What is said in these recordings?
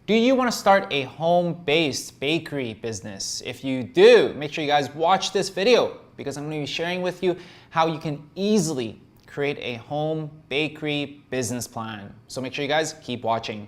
Do you want to start a home-based bakery business? If you do, make sure you guys watch this video because I'm going to be sharing with you how you can easily create a home bakery business plan. So make sure you guys keep watching.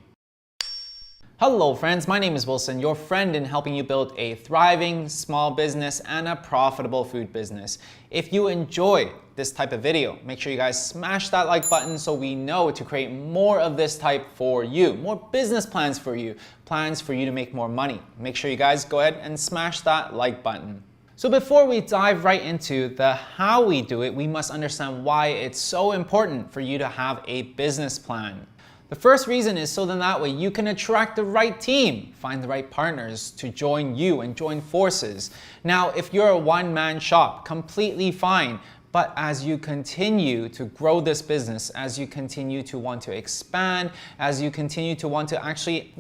Hello friends, my name is Wilson, your friend in helping you build a thriving small business and a profitable food business. If you enjoy this type of video, make sure you guys smash that like button so we know to create more of this type for you, more business plans for you, plans for you to make more money. Make sure you guys go ahead and smash that like button. So before we dive right into the how we do it, we must understand why it's so important for you to have a business plan. The first reason is so then that way you can attract the right team, find the right partners to join you and join forces. Now, if you're a one-man shop, completely fine. But as you continue to grow this business, as you continue to want to expand, as you continue to want to actually,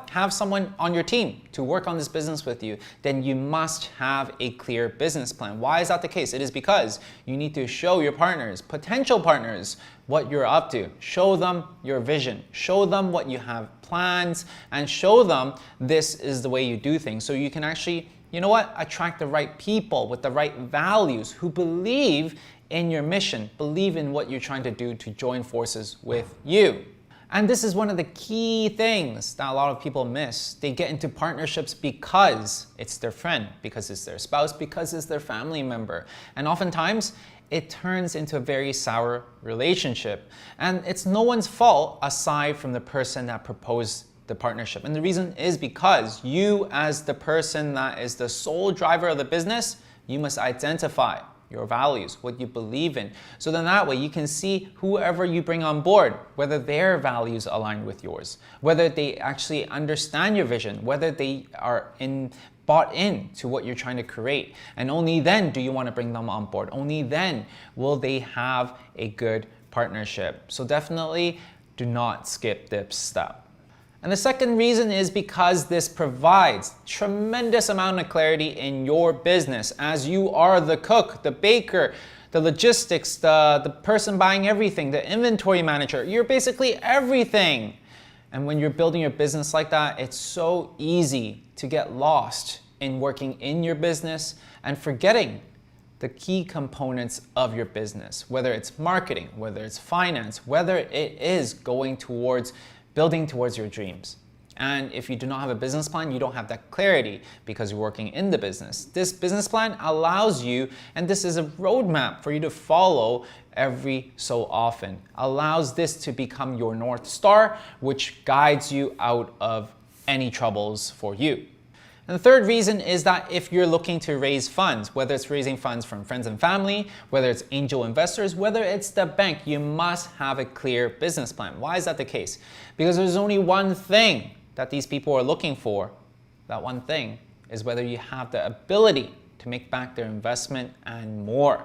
have someone on your team to work on this business with you, then you must have a clear business plan. Why is that the case? It is because you need to show your partners, potential partners, what you're up to. Show them your vision, show them what you have plans, and show them this is the way you do things. So you can actually attract the right people with the right values who believe in your mission, believe in what you're trying to do to join forces with you. And this is one of the key things that a lot of people miss. They get into partnerships because it's their friend, because it's their spouse, because it's their family member. And oftentimes, it turns into a very sour relationship. And it's no one's fault aside from the person that proposed the partnership. And the reason is because you, as the person that is the sole driver of the business, you must identify your values, what you believe in. So then that way you can see whoever you bring on board, whether their values align with yours, whether they actually understand your vision, whether they are bought in to what you're trying to create. And only then do you want to bring them on board. Only then will they have a good partnership. So definitely do not skip this step. And the second reason is because this provides tremendous amount of clarity in your business as you are the cook, the baker, the logistics, the person buying everything, the inventory manager. You're basically everything. And when you're building your business like that, it's so easy to get lost in working in your business and forgetting the key components of your business, whether it's marketing, whether it's finance, whether it is building towards your dreams. And if you do not have a business plan, you don't have that clarity because you're working in the business. This business plan allows you, and this is a roadmap for you to follow every so often, allows this to become your North Star, which guides you out of any troubles for you. And the third reason is that if you're looking to raise funds, whether it's raising funds from friends and family, whether it's angel investors, whether it's the bank, you must have a clear business plan. Why is that the case? Because there's only one thing that these people are looking for. That one thing is whether you have the ability to make back their investment and more.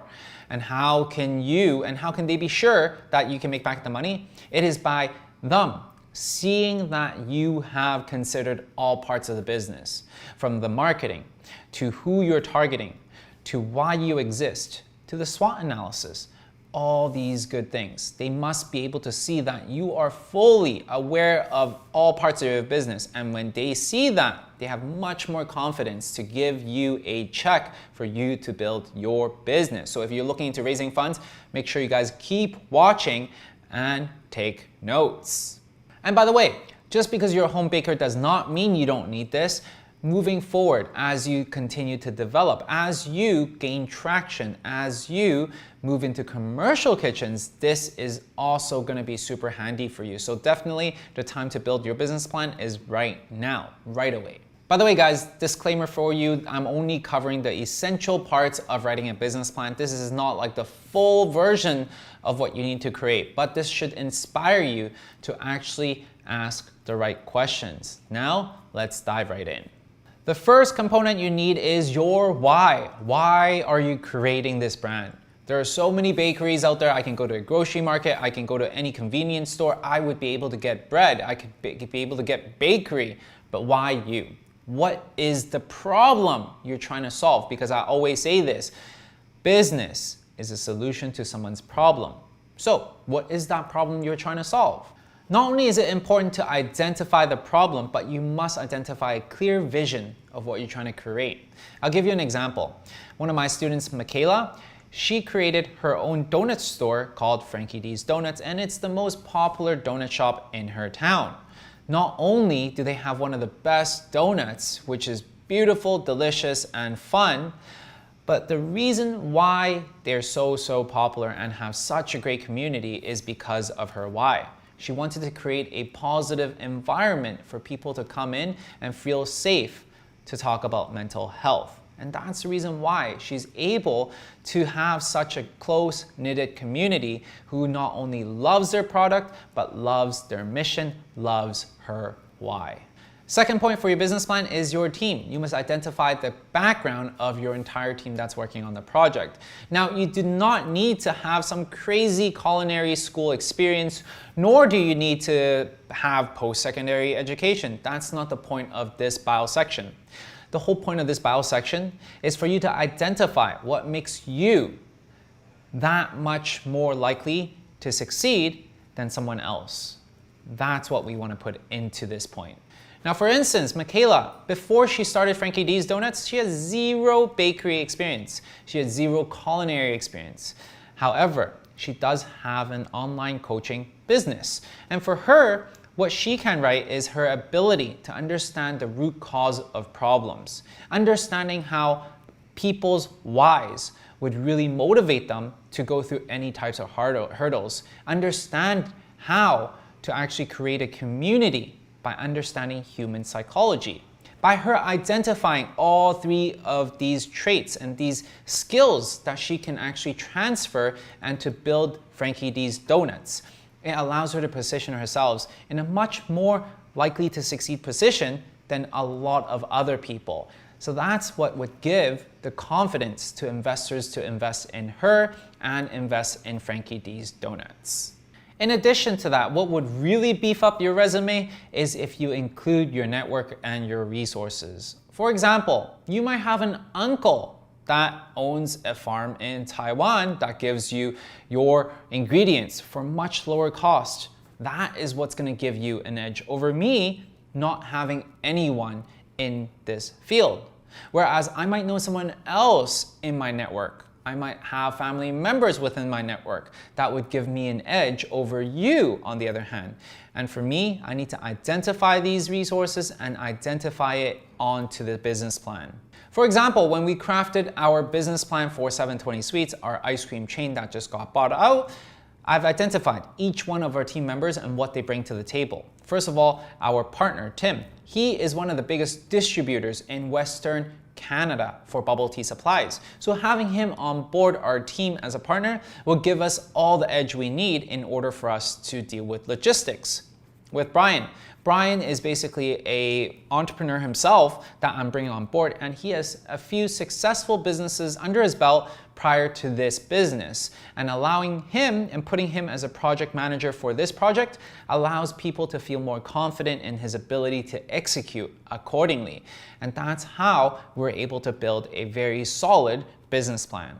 And how can they be sure that you can make back the money? It is by them seeing that you have considered all parts of the business, from the marketing, to who you're targeting, to why you exist, to the SWOT analysis, all these good things. They must be able to see that you are fully aware of all parts of your business. And when they see that, they have much more confidence to give you a check for you to build your business. So if you're looking into raising funds, make sure you guys keep watching and take notes. And by the way, just because you're a home baker does not mean you don't need this. Moving forward, as you continue to develop, as you gain traction, as you move into commercial kitchens, this is also going to be super handy for you. So definitely the time to build your business plan is right now, right away. By the way, guys, disclaimer for you, I'm only covering the essential parts of writing a business plan. This is not like the full version of what you need to create, but this should inspire you to actually ask the right questions. Now, let's dive right in. The first component you need is your why. Why are you creating this brand? There are so many bakeries out there. I can go to a grocery market. I can go to any convenience store. I would be able to get bread. I could be able to get bakery. But why you? What is the problem you're trying to solve? Because I always say this, business is a solution to someone's problem. So what is that problem you're trying to solve? Not only is it important to identify the problem, but you must identify a clear vision of what you're trying to create. I'll give you an example. One of my students, Michaela, she created her own donut store called Frankie D's Donuts, and it's the most popular donut shop in her town. Not only do they have one of the best donuts, which is beautiful, delicious, and fun, but the reason why they're so popular and have such a great community is because of her why. She wanted to create a positive environment for people to come in and feel safe to talk about mental health. And that's the reason why she's able to have such a close-knitted community who not only loves their product, but loves their mission, loves her why. Second point for your business plan is your team. You must identify the background of your entire team that's working on the project. Now, you do not need to have some crazy culinary school experience, nor do you need to have post-secondary education. That's not the point of this bio section. The whole point of this bio section is for you to identify what makes you that much more likely to succeed than someone else. That's what we want to put into this point. Now, for instance, Michaela, before she started Frankie D's Donuts, she had zero bakery experience. She had zero culinary experience. However, she does have an online coaching business. And for her, what she can write is her ability to understand the root cause of problems, understanding how people's whys would really motivate them to go through any types of hurdles, understand how to actually create a community by understanding human psychology. By her identifying all three of these traits and these skills that she can actually transfer and to build Frankie D's Donuts, it allows her to position herself in a much more likely to succeed position than a lot of other people. So that's what would give the confidence to investors to invest in her and invest in Frankie D's Donuts. In addition to that, what would really beef up your resume is if you include your network and your resources. For example, you might have an uncle that owns a farm in Taiwan that gives you your ingredients for much lower cost. That is what's going to give you an edge over me not having anyone in this field. Whereas I might know someone else in my network. I might have family members within my network that would give me an edge over you, on the other hand. And for me, I need to identify these resources and identify it onto the business plan. For example, when we crafted our business plan for 720 Sweets, our ice cream chain that just got bought out, I've identified each one of our team members and what they bring to the table. First of all, our partner, Tim. He is one of the biggest distributors in Western Canada for bubble tea supplies. So having him on board our team as a partner will give us all the edge we need in order for us to deal with logistics. With Brian. Brian is basically an entrepreneur himself that I'm bringing on board, and he has a few successful businesses under his belt prior to this business. And allowing him and putting him as a project manager for this project allows people to feel more confident in his ability to execute accordingly. And that's how we're able to build a very solid business plan.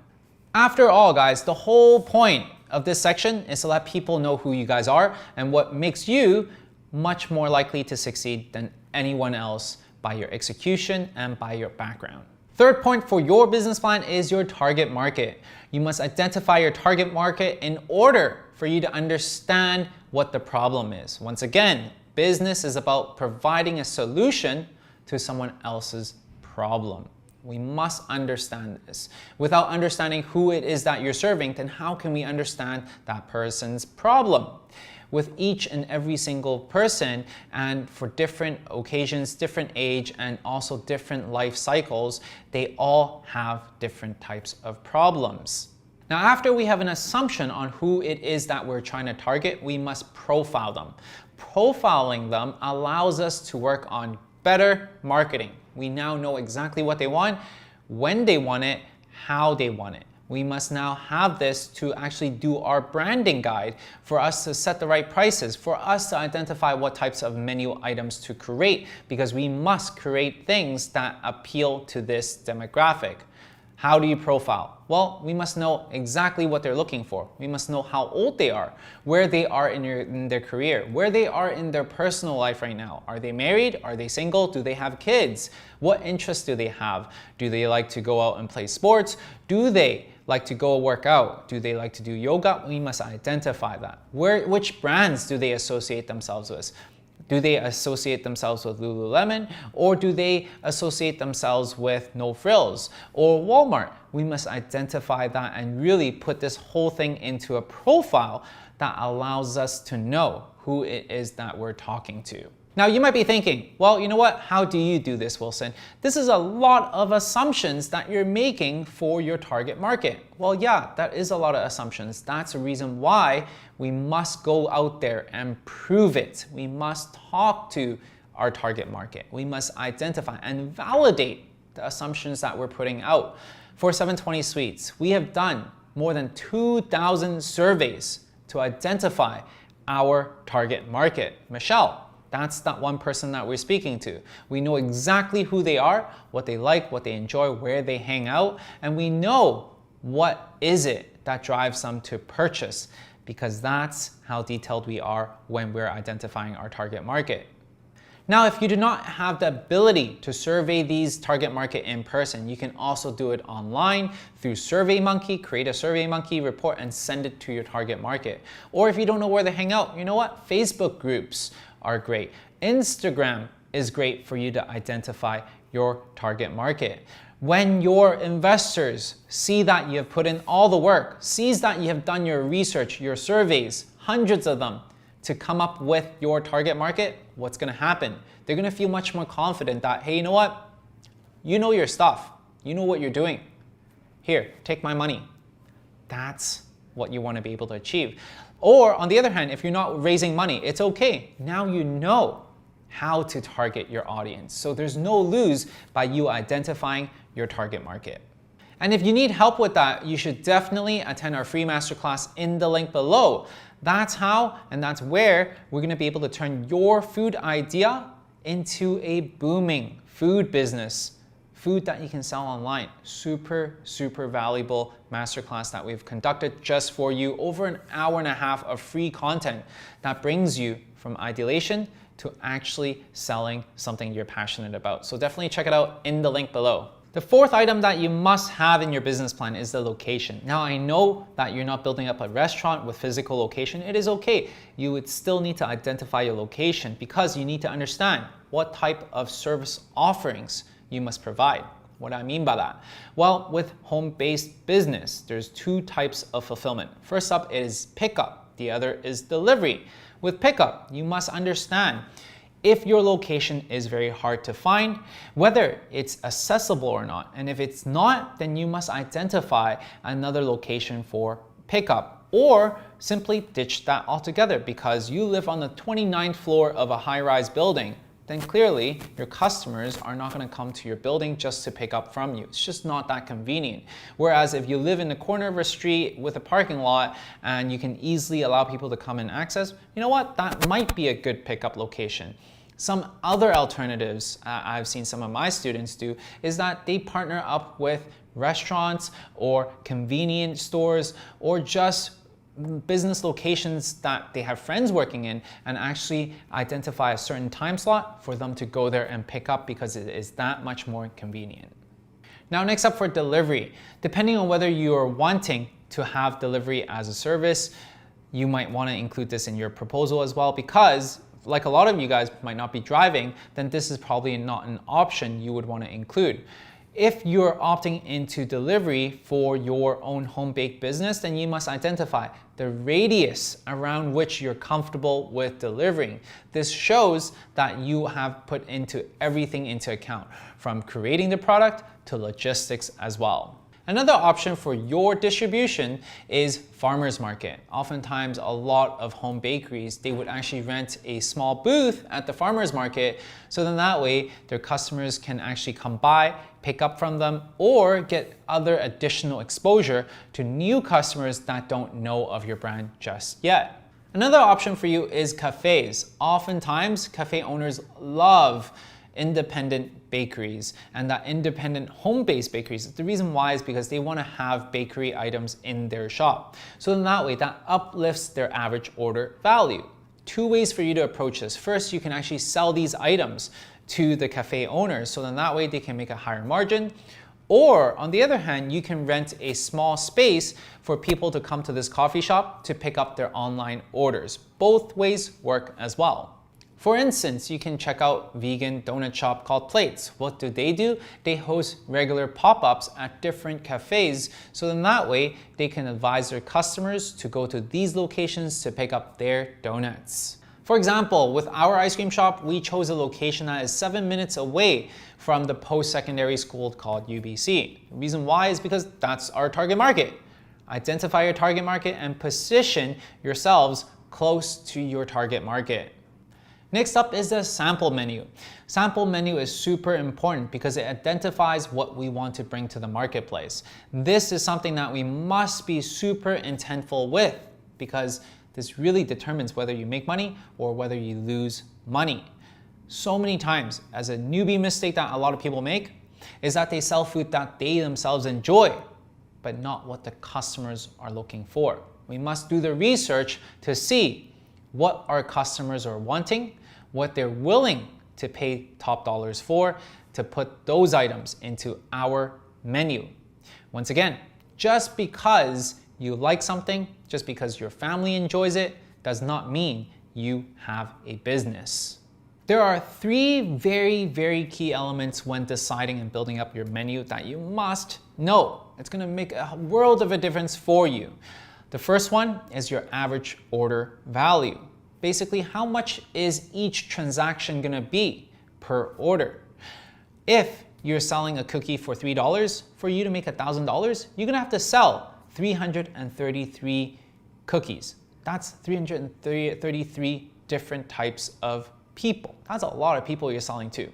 After all, guys, the whole point of this section is to let people know who you guys are and what makes you much more likely to succeed than anyone else by your execution and by your background. Third point for your business plan is your target market. You must identify your target market in order for you to understand what the problem is. Once again, business is about providing a solution to someone else's problem. We must understand this. Without understanding who it is that you're serving, then how can we understand that person's problem? With each and every single person, and for different occasions, different age, and also different life cycles, they all have different types of problems. Now, after we have an assumption on who it is that we're trying to target, we must profile them. Profiling them allows us to work on better marketing. We now know exactly what they want, when they want it, how they want it. We must now have this to actually do our branding guide for us to set the right prices, for us to identify what types of menu items to create, because we must create things that appeal to this demographic. How do you profile? Well, we must know exactly what they're looking for. We must know how old they are, where they are in their career, where they are in their personal life right now. Are they married? Are they single? Do they have kids? What interests do they have? Do they like to go out and play sports? Do they like to go work out? Do they like to do yoga? We must identify that. Which brands do they associate themselves with? Do they associate themselves with Lululemon, or do they associate themselves with No Frills or Walmart? We must identify that and really put this whole thing into a profile that allows us to know who it is that we're talking to. Now you might be thinking, well, you know what? How do you do this, Wilson? This is a lot of assumptions that you're making for your target market. Well, yeah, that is a lot of assumptions. That's a reason why we must go out there and prove it. We must talk to our target market. We must identify and validate the assumptions that we're putting out. For 720 Sweets, we have done more than 2,000 surveys to identify our target market. Michelle, that's that one person that we're speaking to. We know exactly who they are, what they like, what they enjoy, where they hang out, and we know what is it that drives them to purchase, because that's how detailed we are when we're identifying our target market. Now, if you do not have the ability to survey these target market in person, you can also do it online through SurveyMonkey. Create a SurveyMonkey report and send it to your target market. Or if you don't know where they hang out, you know what? Facebook groups are great. Instagram is great for you to identify your target market. When your investors see that you have put in all the work, sees that you have done your research, your surveys, hundreds of them, to come up with your target market, what's gonna happen? They're gonna feel much more confident that, hey, you know what? You know your stuff. You know what you're doing. Here, take my money. That's what you wanna be able to achieve. Or on the other hand, if you're not raising money, it's okay. Now you know how to target your audience. So there's no lose by you identifying your target market. And if you need help with that, you should definitely attend our free masterclass in the link below. That's how and that's where we're gonna be able to turn your food idea into a booming food business. Food that you can sell online. Super, super valuable masterclass that we've conducted just for you. Over an hour and a half of free content that brings you from ideation to actually selling something you're passionate about. So definitely check it out in the link below. The fourth item that you must have in your business plan is the location. Now I know that you're not building up a restaurant with physical location. It is okay. You would still need to identify your location because you need to understand what type of service offerings you must provide. What do I mean by that? Well, with home-based business, there's two types of fulfillment. First up is pickup. The other is delivery. With pickup, you must understand if your location is very hard to find, whether it's accessible or not. And if it's not, then you must identify another location for pickup, or simply ditch that altogether because you live on the 29th floor of a high-rise building. Then clearly your customers are not going to come to your building just to pick up from you. It's just not that convenient. Whereas if you live in the corner of a street with a parking lot and you can easily allow people to come and access, you know what? That might be a good pickup location. Some other alternatives I've seen some of my students do is that they partner up with restaurants or convenience stores or just business locations that they have friends working in and actually identify a certain time slot for them to go there and pick up because it is that much more convenient. Now next up for delivery. Depending on whether you are wanting to have delivery as a service, you might want to include this in your proposal as well because like a lot of you guys might not be driving, then this is probably not an option you would want to include. If you're opting into delivery for your own home-baked business, then you must identify the radius around which you're comfortable with delivering. This shows that you have put everything into account, from creating the product to logistics as well. Another option for your distribution is farmers market. Oftentimes, a lot of home bakeries, they would actually rent a small booth at the farmers market, so then that way their customers can actually come by, pick up from them, or get other additional exposure to new customers that don't know of your brand just yet. Another option for you is cafes. Oftentimes, cafe owners love independent bakeries and that independent home-based bakeries. The reason why is because they want to have bakery items in their shop. So in that way, that uplifts their average order value. Two ways for you to approach this. First, you can actually sell these items to the cafe owners, so then that way they can make a higher margin. Or on the other hand, you can rent a small space for people to come to this coffee shop to pick up their online orders. Both ways work as well. For instance, you can check out vegan donut shop called Plates. What do? They host regular pop-ups at different cafes, so then that way they can advise their customers to go to these locations to pick up their donuts. For example, with our ice cream shop, we chose a location that is 7 minutes away from the post-secondary school called UBC. The reason why is because that's our target market. Identify your target market and position yourselves close to your target market. Next up is the sample menu. Sample menu is super important because it identifies what we want to bring to the marketplace. This is something that we must be super intentful with because this really determines whether you make money or whether you lose money. So many times, as a newbie mistake that a lot of people make, is that they sell food that they themselves enjoy, but not what the customers are looking for. We must do the research to see what our customers are wanting, what they're willing to pay top dollars for, to put those items into our menu. Once again, just because you like something, just because your family enjoys it, does not mean you have a business. There are three very key elements when deciding and building up your menu that you must know. It's gonna make a world of a difference for you. The first one is your average order value. Basically, how much is each transaction gonna be per order? If you're selling a cookie for $3, for you to make $1,000, you're gonna have to sell 333 cookies. That's 333 different types of people. That's a lot of people you're selling to.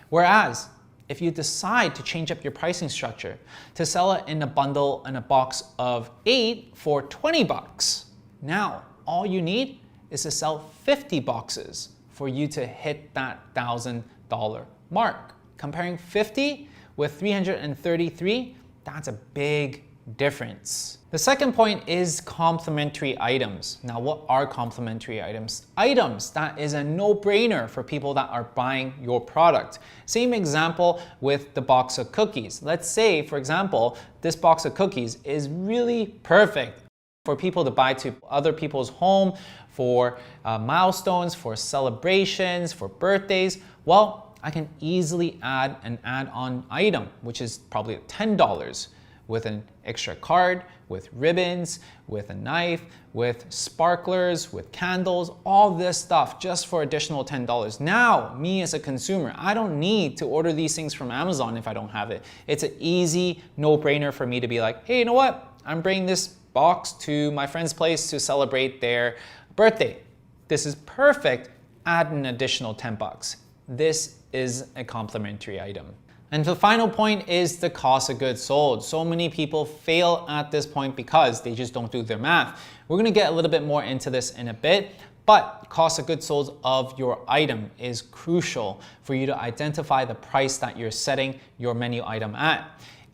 Whereas, if you decide to change up your pricing structure, to sell it in a bundle in a box of 8 for $20, now all you need is to sell 50 boxes for you to hit that $1,000 mark. Comparing 50 with 333, that's a big difference. The second point is complementary items. Now, what are complementary items? Items that is a no-brainer for people that are buying your product. Same example with the box of cookies. Let's say, for example, this box of cookies is really perfect for people to buy to other people's home, for milestones, for celebrations, for birthdays. Well, I can easily add an add-on item, which is probably $10, with an extra card, with ribbons, with a knife, with sparklers, with candles, all this stuff just for additional $10. Now, me as a consumer, I don't need to order these things from Amazon if I don't have it. It's an easy no-brainer for me to be like, hey, you know what? I'm bringing this box to my friend's place to celebrate their birthday. This is perfect. Add an additional $10. This is a complimentary item. And the final point is the cost of goods sold. So many people fail at this point because they just don't do their math. We're gonna get a little bit more into this in a bit, but cost of goods sold of your item is crucial for you to identify the price that you're setting your menu item at.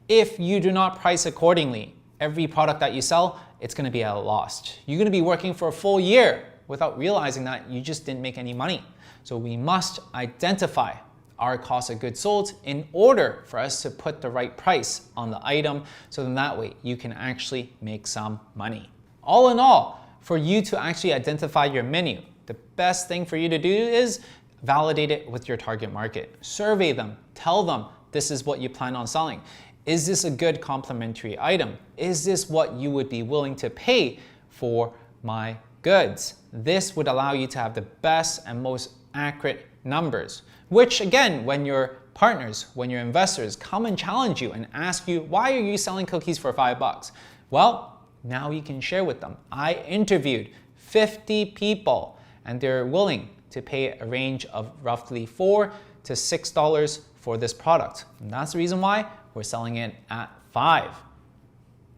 If you do not price accordingly, every product that you sell, it's gonna be at a loss. You're gonna be working for a full year without realizing that you just didn't make any money. So we must identify our cost of goods sold in order for us to put the right price on the item, so then that way you can actually make some money. All in all, for you to actually identify your menu, the best thing for you to do is validate it with your target market. Survey them, tell them this is what you plan on selling. Is this a good complementary item? Is this what you would be willing to pay for my goods? This would allow you to have the best and most accurate numbers, which again, when your partners, when your investors come and challenge you and ask you, why are you selling cookies for $5? Well, now you can share with them. I interviewed 50 people and they're willing to pay a range of roughly $4 to $6 for this product. And that's the reason why we're selling it at $5.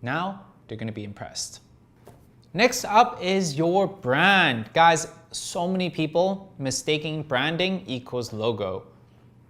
Now they're gonna be impressed. Next up is your brand. Guys, so many people mistaking branding equals logo.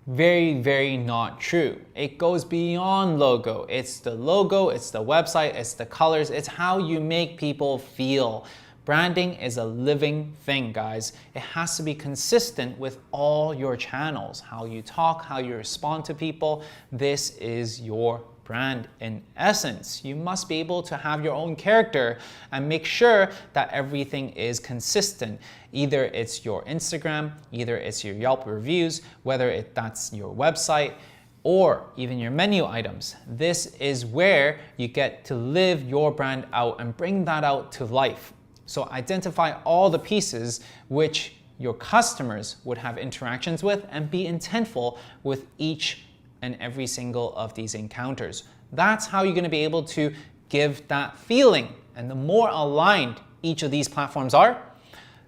Very, very not true. It goes beyond logo. It's the logo, it's the website, it's the colors, it's how you make people feel. Branding is a living thing, guys. It has to be consistent with all your channels. How you talk, how you respond to people. This is your brand in essence. You must be able to have your own character and make sure that everything is consistent. Either it's your Instagram, either it's your Yelp reviews, whether that's your website, or even your menu items. This is where you get to live your brand out and bring that out to life. So identify all the pieces which your customers would have interactions with and be intentful with each and every single of these encounters. That's how you're going to be able to give that feeling. And the more aligned each of these platforms are,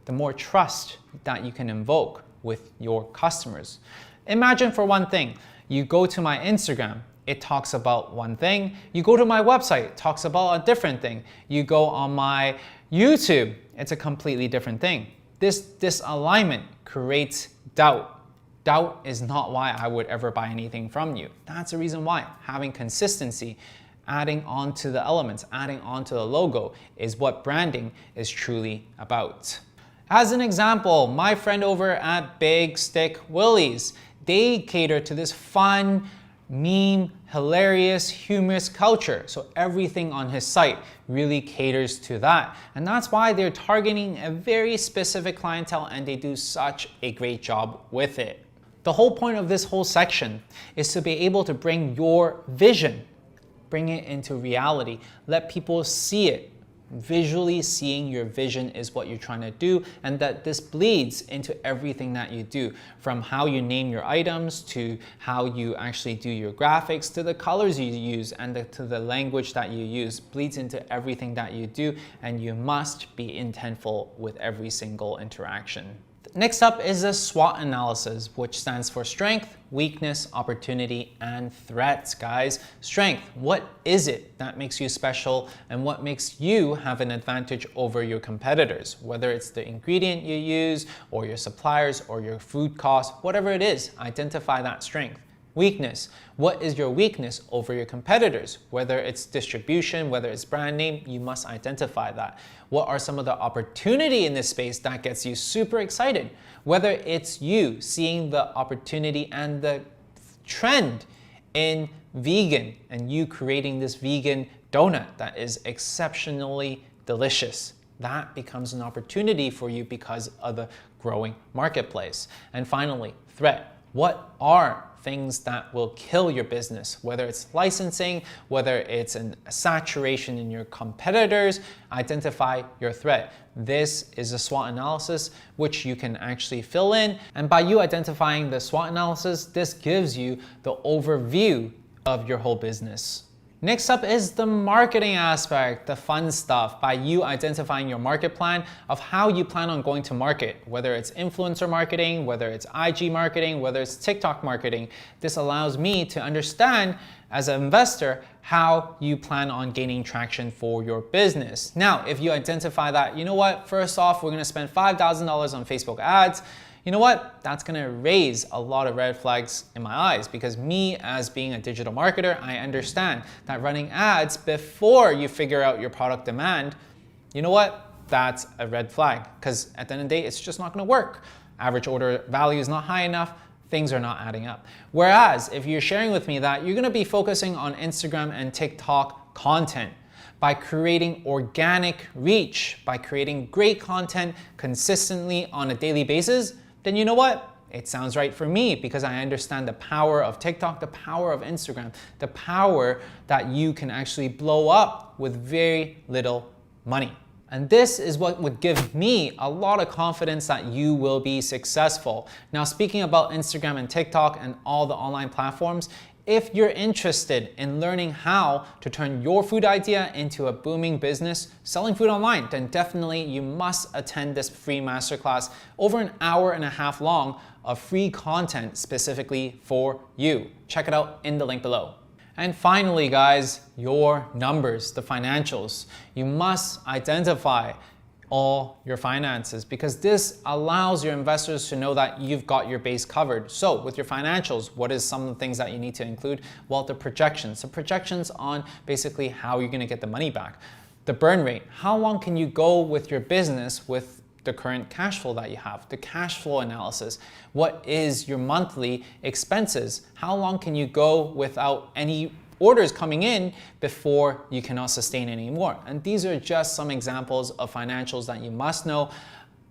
the more trust that you can invoke with your customers. Imagine for one thing, you go to my Instagram, it talks about one thing. You go to my website, it talks about a different thing. You go on my YouTube, it's a completely different thing. This disalignment creates doubt. Doubt is not why I would ever buy anything from you. That's the reason why. Having consistency, adding on to the elements, adding on to the logo is what branding is truly about. As an example, my friend over at Big Stick Willies, they cater to this fun, meme, hilarious, humorous culture. So everything on his site really caters to that. And that's why they're targeting a very specific clientele and they do such a great job with it. The whole point of this whole section is to be able to bring your vision, bring it into reality, let people see it. Visually seeing your vision is what you're trying to do, and that this bleeds into everything that you do, from how you name your items to how you actually do your graphics to the colors you use and to the language that you use, bleeds into everything that you do, and you must be intentful with every single interaction. Next up is a SWOT analysis, which stands for strength, weakness, opportunity, and threats, guys. Strength, what is it that makes you special and what makes you have an advantage over your competitors? Whether it's the ingredient you use or your suppliers or your food costs, whatever it is, identify that strength. Weakness, what is your weakness over your competitors? Whether it's distribution, whether it's brand name, you must identify that. What are some of the opportunity in this space that gets you super excited? Whether it's you seeing the opportunity and the trend in vegan and you creating this vegan donut that is exceptionally delicious. That becomes an opportunity for you because of the growing marketplace. And finally, threat. What are things that will kill your business? Whether it's licensing, whether it's a saturation in your competitors, identify your threat. This is a SWOT analysis which you can actually fill in. And by you identifying the SWOT analysis, this gives you the overview of your whole business. Next up is the marketing aspect, the fun stuff, by you identifying your market plan of how you plan on going to market, whether it's influencer marketing, whether it's IG marketing, whether it's TikTok marketing. This allows me to understand as an investor how you plan on gaining traction for your business. Now, if you identify that, you know what, first off, we're gonna spend $5,000 on Facebook ads. You know what? That's gonna raise a lot of red flags in my eyes because me as being a digital marketer, I understand that running ads before you figure out your product demand, you know what? That's a red flag because at the end of the day, it's just not gonna work. Average order value is not high enough, things are not adding up. Whereas if you're sharing with me that, you're gonna be focusing on Instagram and TikTok content. By creating organic reach, by creating great content consistently on a daily basis, then you know what? It sounds right for me because I understand the power of TikTok, the power of Instagram, the power that you can actually blow up with very little money. And this is what would give me a lot of confidence that you will be successful. Now, speaking about Instagram and TikTok and all the online platforms, if you're interested in learning how to turn your food idea into a booming business selling food online, then definitely you must attend this free masterclass, over an hour and a half long of free content specifically for you. Check it out in the link below. And finally, guys, your numbers, the financials. You must identify all your finances, because this allows your investors to know that you've got your base covered. So with your financials, what is some of the things that you need to include? Well, the projections. So projections on basically how you're going to get the money back. The burn rate. How long can you go with your business with the current cash flow that you have? The cash flow analysis. What is your monthly expenses? How long can you go without any orders coming in before you cannot sustain anymore? And these are just some examples of financials that you must know.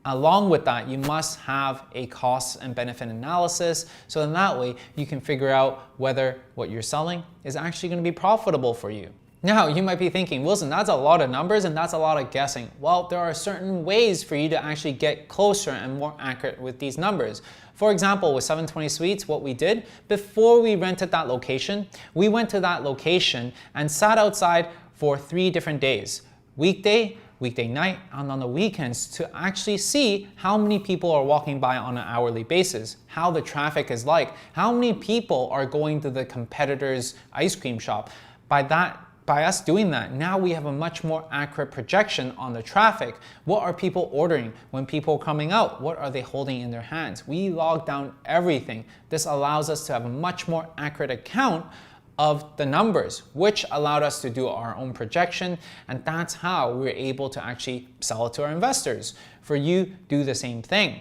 Along with that, you must have a cost and benefit analysis, so in that way you can figure out whether what you're selling is actually going to be profitable for you. Now, you might be thinking, Wilson, that's a lot of numbers and that's a lot of guessing. Well, there are certain ways for you to actually get closer and more accurate with these numbers. For example, with 720 Suites, what we did, before we rented that location, we went to that location and sat outside for 3 different days. Weekday, weekday night, and on the weekends, to actually see how many people are walking by on an hourly basis, how the traffic is like, how many people are going to the competitor's ice cream shop. By us doing that, now we have a much more accurate projection on the traffic. What are people ordering? When people are coming out, what are they holding in their hands? We log down everything. This allows us to have a much more accurate account of the numbers, which allowed us to do our own projection, and that's how we're able to actually sell it to our investors. For you, do the same thing.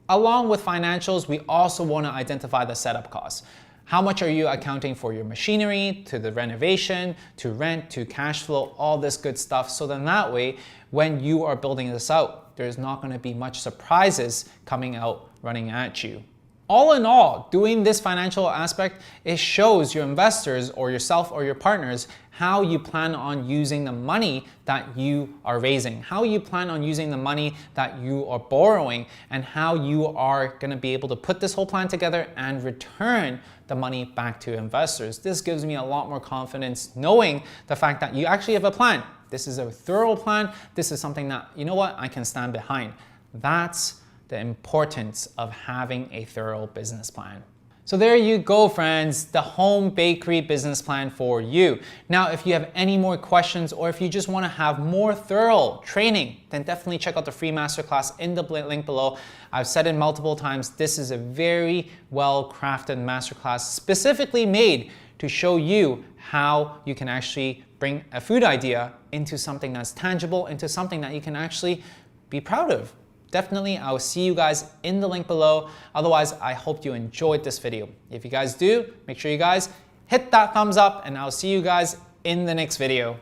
Along with financials, we also want to identify the setup costs. How much are you accounting for your machinery, to the renovation, to rent, to cash flow, all this good stuff. So then that way, when you are building this out, there's not going to be much surprises coming out running at you. All in all, doing this financial aspect, it shows your investors or yourself or your partners how you plan on using the money that you are raising, how you plan on using the money that you are borrowing, and how you are going to be able to put this whole plan together and return the money back to investors. This gives me a lot more confidence knowing the fact that you actually have a plan. This is a thorough plan. This is something that, you know what, I can stand behind. That's the importance of having a thorough business plan. So there you go, friends, the home bakery business plan for you. Now, if you have any more questions or if you just want to have more thorough training, then definitely check out the free masterclass in the link below. I've said it multiple times, this is a very well-crafted masterclass specifically made to show you how you can actually bring a food idea into something that's tangible, into something that you can actually be proud of. Definitely, I'll see you guys in the link below. Otherwise, I hope you enjoyed this video. If you guys do, make sure you guys hit that thumbs up, and I'll see you guys in the next video.